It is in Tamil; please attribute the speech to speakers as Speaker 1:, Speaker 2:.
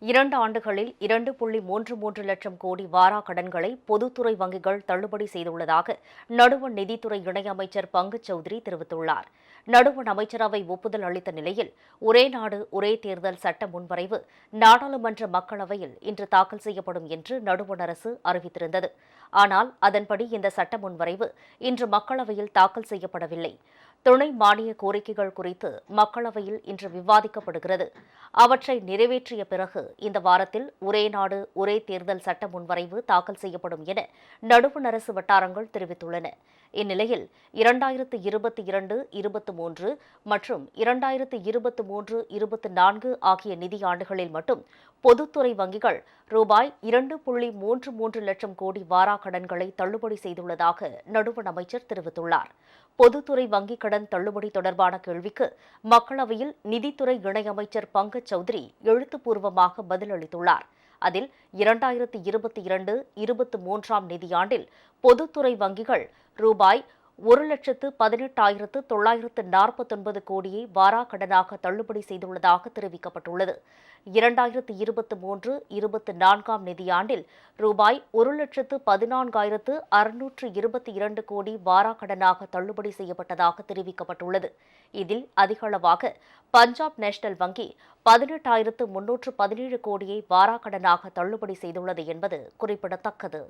Speaker 1: 2 ஆண்டுகளில் 2.33 லட்சம் கோடி வாரா கடன்களை பொதுத்துறை வங்கிகள் தள்ளுபடி செய்துள்ளதாக நடுவண் நிதித்துறை இணையமைச்சர் பங்கஜ் சௌத்ரி தெரிவித்துள்ளார். நடுவண் அமைச்சரவை ஒப்புதல் அளித்த நிலையில் ஒரே நாடு ஒரே தேர்தல் சட்ட முன்வரைவு நாடாளுமன்ற மக்களவையில் இன்று தாக்கல் செய்யப்படும் என்று நடுவண் அரசு அறிவித்திருந்தது. ஆனால் அதன்படி இந்த சட்ட முன்வரைவு இன்று மக்களவையில் தாக்கல் செய்யப்படவில்லை. துணை மானிய கோரிக்கைகள் குறித்து மக்களவையில் இன்று விவாதிக்கப்படுகிறது. அவற்றை நிறைவேற்றிய பிறகு இந்த வாரத்தில் ஒரே நாடு ஒரே தேர்தல் சட்ட முன்வரைவு தாக்கல் செய்யப்படும் என நடுவண் அரசு வட்டாரங்கள் தெரிவித்துள்ளன. இந்நிலையில் 2022-23 மற்றும் 2023-24 ஆகிய நிதியாண்டுகளில் மட்டும் பொதுத்துறை வங்கிகள் ரூபாய் 2.33 லட்சம் கோடி வாரா கடன்களை தள்ளுபடி செய்துள்ளதாக நடுவண் அமைச்சர் தெரிவித்துள்ளார். பொதுத்துறை வங்கிக் கடன் தள்ளுபடி தொடர்பான கேள்விக்கு மக்களவையில் நிதித்துறை இணையமைச்சர் பங்கஜ் சௌத்ரி எழுத்துப்பூர்வமாக பதிலளித்துள்ளார். அதில் 2022-23 நிதியாண்டில் பொதுத்துறை வங்கிகள் ரூபாய் 1,18,949 கோடியை வாரா கடனாக தள்ளுபடி செய்துள்ளதாக தெரிவிக்கப்பட்டுள்ளது. 2023-24 நிதியாண்டில் ரூபாய் 1,14,622 கோடி வாரா கடனாக தள்ளுபடி செய்யப்பட்டதாக தெரிவிக்கப்பட்டுள்ளது. இதில் அதிகளவாக பஞ்சாப் நேஷனல் வங்கி 18,317 கோடியை வாரா கடனாக தள்ளுபடி செய்துள்ளது என்பது குறிப்பிடத்தக்கது.